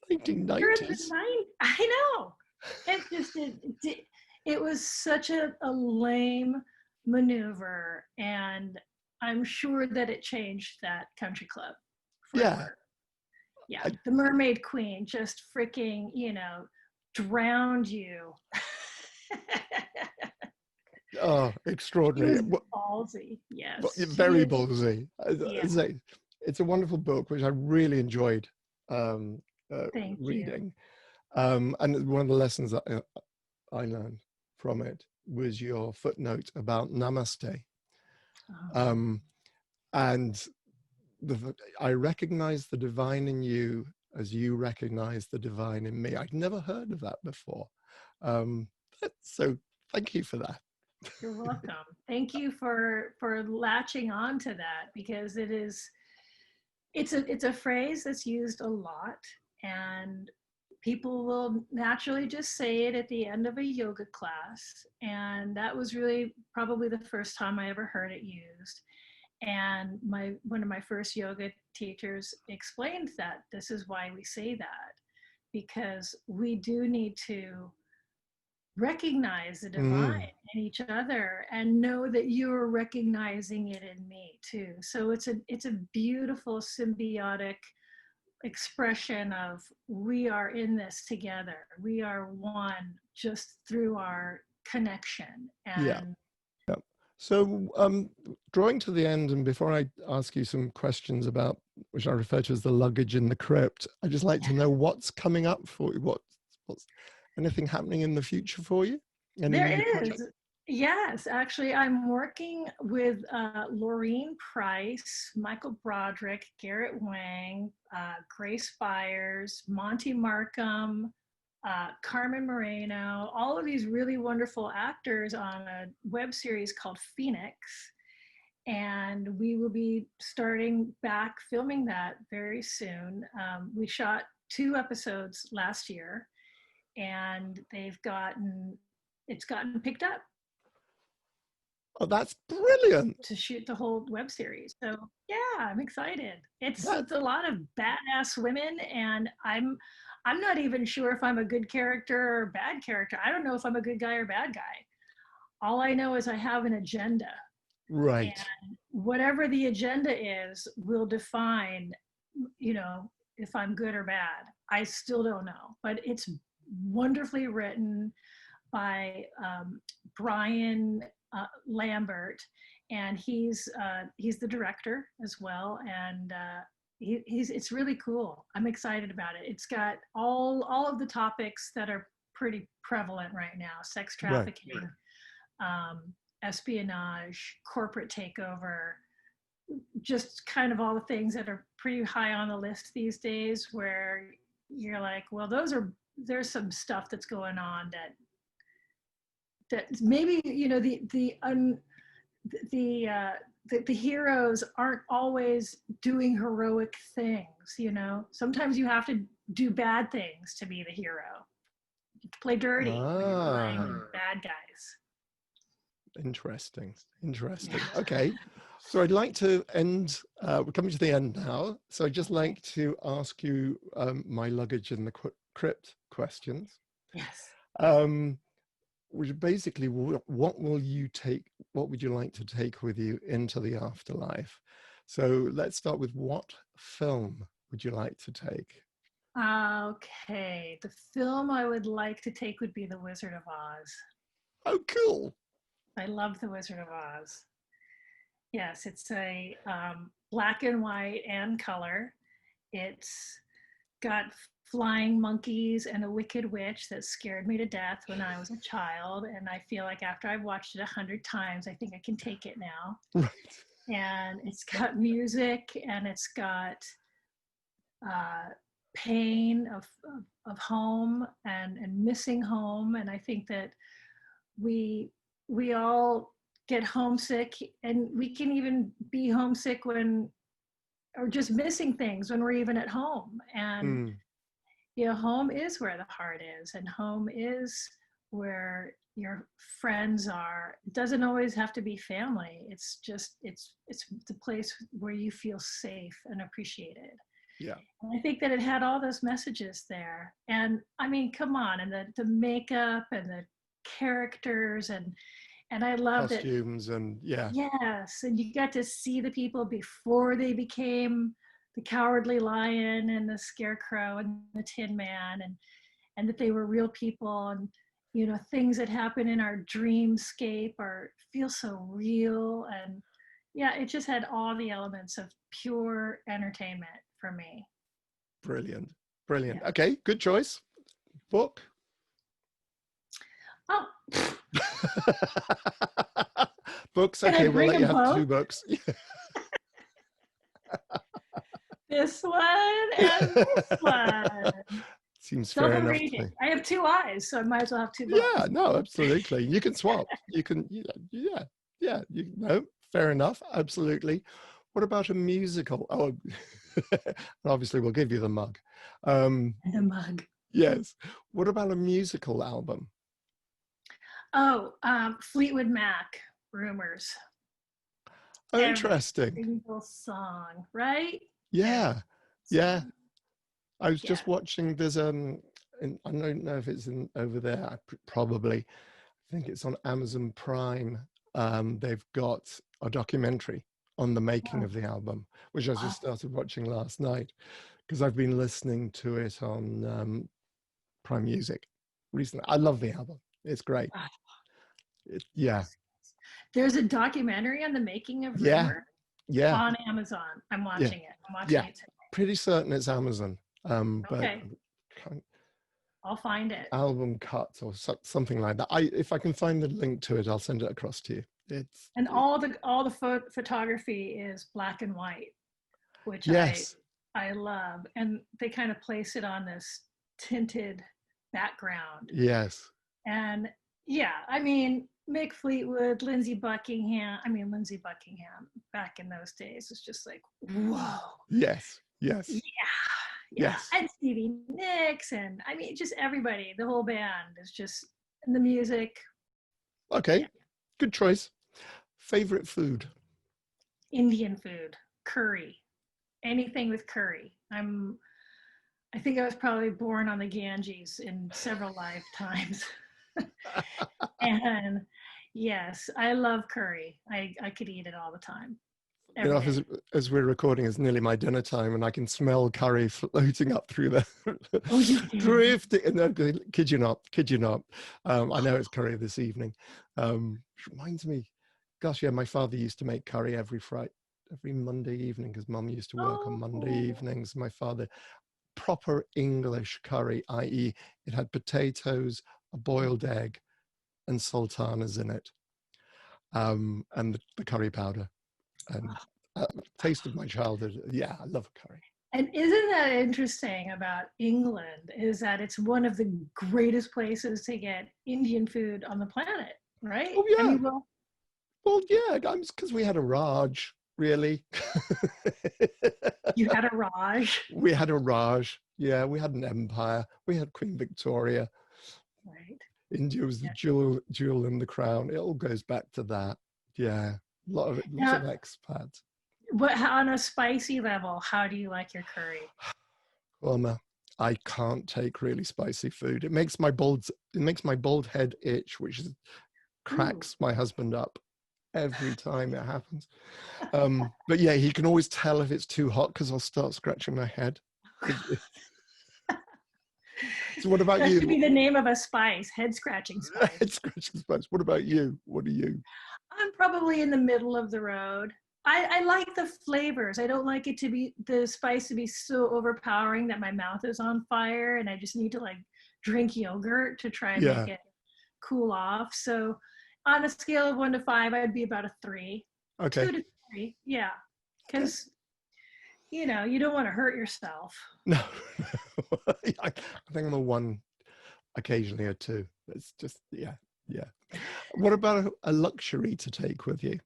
You're in the 1990s. 90s. I know. It was such a lame maneuver, and I'm sure that it changed that country club Yeah. forever. Yeah, the Mermaid Queen just freaking, drowned you. Oh, She extraordinary. was ballsy. Yes, she Very is. ballsy. Yeah, It's a wonderful book, which I really enjoyed thank you. reading. And one of the lessons that I learned from it was your footnote about namaste. Oh, Um, and I recognize the divine in you as you recognize the divine in me. I'd never heard of that before. So thank you for that. You're welcome. Thank you for latching on to that, because it's a phrase that's used a lot, and people will naturally just say it at the end of a yoga class, and that was really probably the first time I ever heard it used. And one of my first yoga teachers explained that this is why we say that, because we do need to recognize the divine Mm, in each other and know that you're recognizing it in me too. So it's a beautiful symbiotic expression of, we are in this together, we are one just through our connection. yeah. And Yeah. So, drawing to the end, and before I ask you some questions about, which I refer to as the luggage in the crypt, I'd just like to know what's coming up for you. What's anything happening in the future for you? Any there new project? is, yes, actually, I'm working with Laureen Price, Michael Broderick, Garrett Wang, Grace Byers, Monty Markham, Carmen Moreno, all of these really wonderful actors on a web series called Phoenix. And we will be starting back filming that very soon. We shot 2 episodes last year, and it's gotten picked up Oh, that's brilliant. to shoot the whole web series. So yeah, I'm excited. That It's a lot of badass women, and I'm not even sure if I'm a good character or bad character. I don't know if I'm a good guy or bad guy. All I know is I have an agenda, right. and whatever the agenda is will define, if I'm good or bad. I still don't know, but it's wonderfully written by Brian Lambert, and he's the director as well, and it's really cool. I'm excited about it. It's got all of the topics that are pretty prevalent right now: sex Right. trafficking, espionage, corporate takeover, just kind of all the things that are pretty high on the list these days, where you're like, well, there's some stuff that's going on that maybe, the heroes aren't always doing heroic things. Sometimes you have to do bad things to be the hero. You have to play dirty when you're playing Ah, bad guys. interesting. Interesting. Yeah. Okay. So I'd like to end, we're coming to the end now. So I'd just Okay. like to ask you my luggage in the crypt questions. Yes. Which basically, what would you like to take with you into the afterlife? So let's start with, what film would you like to take? Okay. The film I would like to take would be The Wizard of Oz. Oh, cool. I love The Wizard of Oz. Yes, it's a black and white and color. It's got flying monkeys and a wicked witch that scared me to death when I was a child. And I feel like after I've watched it 100 times, I think I can take it now. Right. And it's got music, and it's got pain of home and missing home. And I think that we all get homesick, and we can even be homesick when, or just missing things when we're even at home. And Mm, home is where the heart is, and home is where your friends are. It doesn't always have to be family. It's just it's the place where you feel safe and appreciated. yeah. And I think that it had all those messages there. And I mean, come on, and the makeup and the characters, and I loved it. Costumes and yeah. Yes, and you got to see the people before they became the Cowardly Lion and the Scarecrow and the Tin Man, and that they were real people, and things that happen in our dreamscape feel so real. And yeah, it just had all the elements of pure entertainment for me. Brilliant. Brilliant. Yeah. Okay, good choice. Book. Oh, Books. can I Okay, we'll bring let you them have both? 2 books. This one and this one. Seems fair enough to Double-rated. me. I have two eyes, so I might as well have two Yeah, books. no, absolutely. You can swap. You can, yeah, yeah. You know, fair enough. Absolutely. What about a musical? Oh, and obviously we'll give you the mug. And a mug. Yes. What about a musical album? Oh, Fleetwood Mac Rumors. Oh, Every interesting. single song, right? Every Yeah, yeah. song. I was Yeah. just watching. There's I don't know if it's in over there. Probably. I think it's on Amazon Prime. They've got a documentary on the making Wow. of the album, which I Wow. just started watching last night because I've been listening to it on Prime Music recently. I love the album. It's great. Wow. Yeah, There's a documentary on the making of yeah, Rumor yeah, on Amazon. I'm yeah, watching it. I'm watching yeah. it today. Pretty certain it's Amazon, but Okay, I'll find it. album cut or something like that. If I can find the link to it, I'll send it across to you. And all the photography is black and white, which Yes, I love. And they kind of place it on this tinted background. yes, And yeah, I mean, Mick Fleetwood, Lindsey Buckingham. I mean, Lindsey Buckingham back in those days was just like, whoa. yes, yes, Yeah, yeah. yes. And Stevie Nicks, and I mean, just everybody, the whole band is just, and the music. Okay, Yeah. good choice. Favorite food? Indian food, curry, anything with curry. I think I was probably born on the Ganges in several lifetimes. And yes, I love curry. I could eat it all the time, You know, every day. as we're recording, it's nearly my dinner time, and I can smell curry floating up through the Oh, you can. drifting. No, kid you not, kid you not. I know it's curry this evening. Which reminds me, gosh, yeah, my father used to make curry every Monday evening because Mum used to work on Monday Oh, evenings. My father, proper English curry, i.e., it had potatoes, a boiled egg, and sultanas in it, and the curry powder. And taste of my childhood. Yeah, I love a curry. and isn't that interesting about England is that it's one of the greatest places to get Indian food on the planet, right? Oh I yeah, mean, well, well yeah, because we had a Raj, really. you had a Raj, We had a Raj. Yeah, we had an empire. We had Queen Victoria. right? India was the Yeah. jewel in the crown. It all goes back to that. Yeah, lots of Now, expats. what on a spicy level, how do you like your curry? Well, no, I can't take really spicy food. It makes my bald head itch, which Ooh. cracks my husband up every time it happens. But yeah, he can always tell if it's too hot because I'll start scratching my head. So what about That should be you? the name of a spice, head scratching spice. Head scratching spice. What about you? What are you? I'm probably in the middle of the road. I like the flavors. I don't like it to be the spice to be so overpowering that my mouth is on fire and I just need to like drink yogurt to try and make Yeah. it cool off. So on a scale of 1 to 5, I'd be about a 3, Okay. 2 to 3. Yeah. Okay. Because you don't want to hurt yourself. No. I think I'm a 1, occasionally a 2. It's just yeah. What about a luxury to take with you?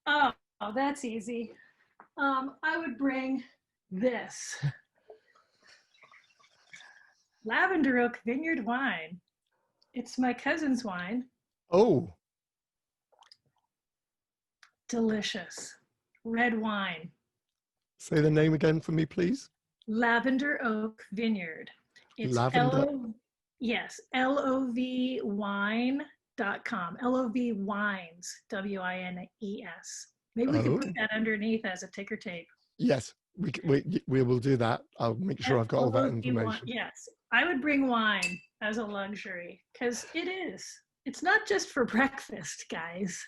Oh, that's easy. I would bring this Lavender Oak Vineyard wine. It's my cousin's wine. Oh, Delicious. Red wine. say the name again for me, please. Lavender Oak Vineyard. It's Lavender. yes, lovwines.com. LOV Wines, WINES. Maybe we could put Oh, that underneath as a ticker tape. yes. We will do that. I'll make sure I've got all that LOV, information. yes. I would bring wine as a luxury because it is. It's not just for breakfast, guys.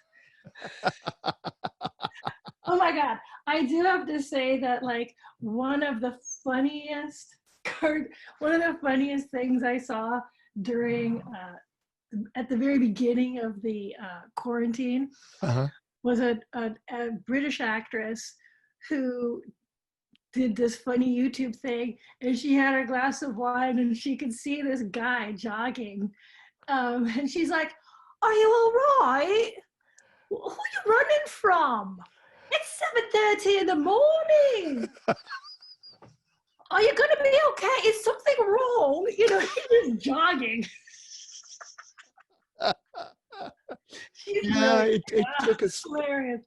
Oh my God. I do have to say that like one of the funniest things I saw during at the very beginning of the quarantine Uh-huh. was a British actress who did this funny YouTube thing, and she had her glass of wine, and she could see this guy jogging, and she's like, "Are you all right? Who are you running from? It's 7:30 in the morning. Are you gonna be okay? Is something wrong?" You know, he was jogging. She's Yeah, really it took us. hilarious.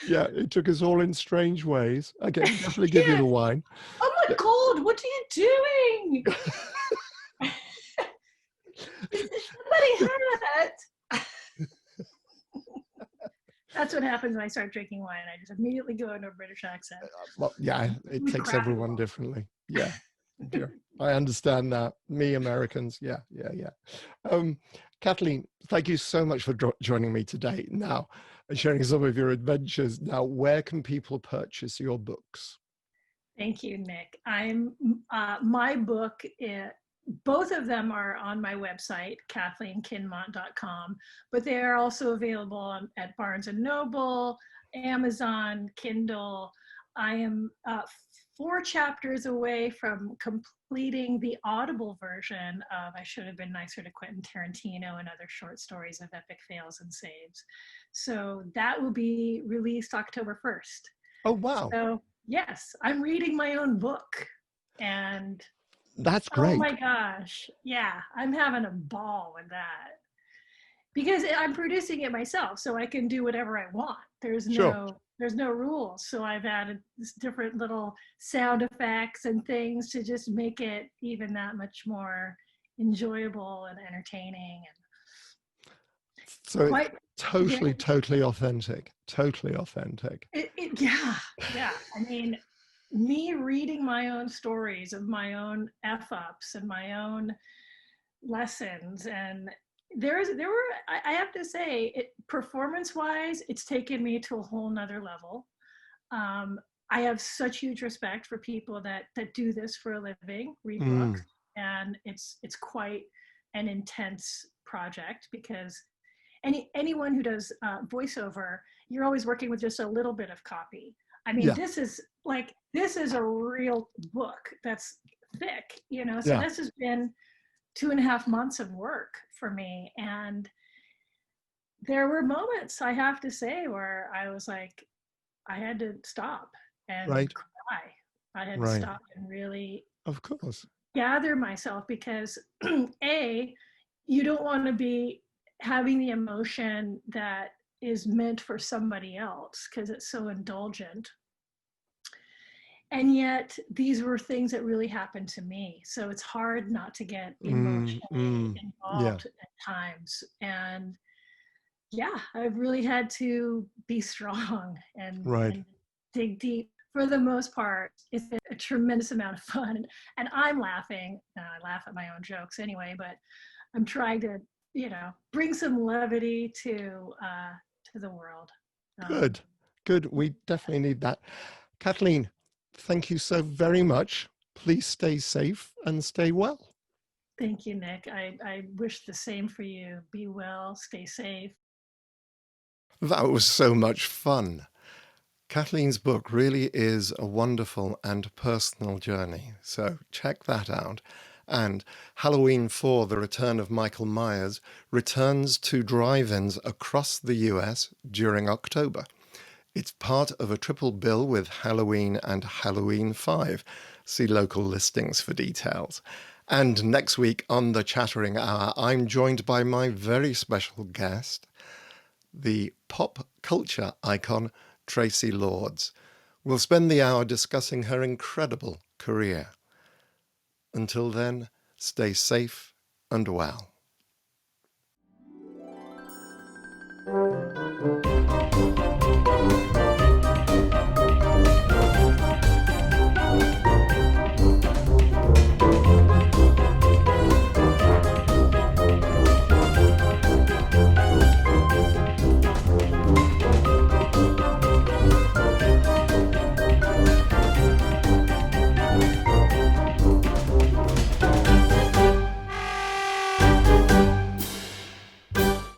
Yeah, it took us all in strange ways. Okay, definitely give you the Yes. wine. Oh my God, what are you doing? Is somebody hurt? That's what happens when I start drinking wine. I just immediately go into a British accent. Well, yeah, it We takes crack everyone along. differently. Yeah, yeah, I understand that. Me, Americans, yeah, yeah, yeah. Um, Kathleen, thank you so much for joining me today. Now, and sharing some of your adventures. Now, where can people purchase your books? Thank you, Nick. My book, both of them are on my website, KathleenKinmont.com, but they are also available at Barnes and Noble, Amazon, Kindle. I am 4 chapters away from completing the Audible version of I Should Have Been Nicer to Quentin Tarantino and Other Short Stories of Epic Fails and Saves. So that will be released October 1st. Oh, wow. So yes, I'm reading my own book, and That's oh great. my gosh, yeah, I'm having a ball with that because I'm producing it myself, so I can do whatever I want. Sure. There's no rules. So I've added this different little sound effects and things to just make it even that much more enjoyable and entertaining So and it's quite yeah. totally authentic. Totally authentic. Yeah. I mean, me reading my own stories of my own f ups and my own lessons, and there were I have to say, performance wise, it's taken me to a whole nother level. I have such huge respect for people that do this for a living, read books, Mm, and it's quite an intense project because anyone who does voiceover, you're always working with just a little bit of copy. I mean, yeah, this is a real book that's thick, you know. So yeah, this has been 2.5 months of work for me, and there were moments, I have to say, where I was like, I had to stop and right, cry. I had to right. stop and really Of course. gather myself because a you don't want to be having the emotion that is meant for somebody else because it's so indulgent, and yet these were things that really happened to me, so it's hard not to get Mm, emotionally mm, yeah, involved at times. And yeah, I've really had to be strong right. and dig deep. For the most part, it's a tremendous amount of fun, and I'm laughing. I laugh at my own jokes anyway, but I'm trying to, bring some levity to the world. Um, Good, good. We definitely need that. Kathleen, thank you so very much. Please stay safe and stay well. Thank you, Nick. I wish the same for you. Be well, stay safe. That was so much fun. Kathleen's book really is a wonderful and personal journey, so check that out. And Halloween 4, The Return of Michael Myers, returns to drive-ins across the US during October. It's part of a triple bill with Halloween and Halloween 5. See local listings for details. And next week on the Chattering Hour, I'm joined by my very special guest, the pop culture icon Tracy Lords. We'll spend the hour discussing her incredible career. Until then, stay safe and well.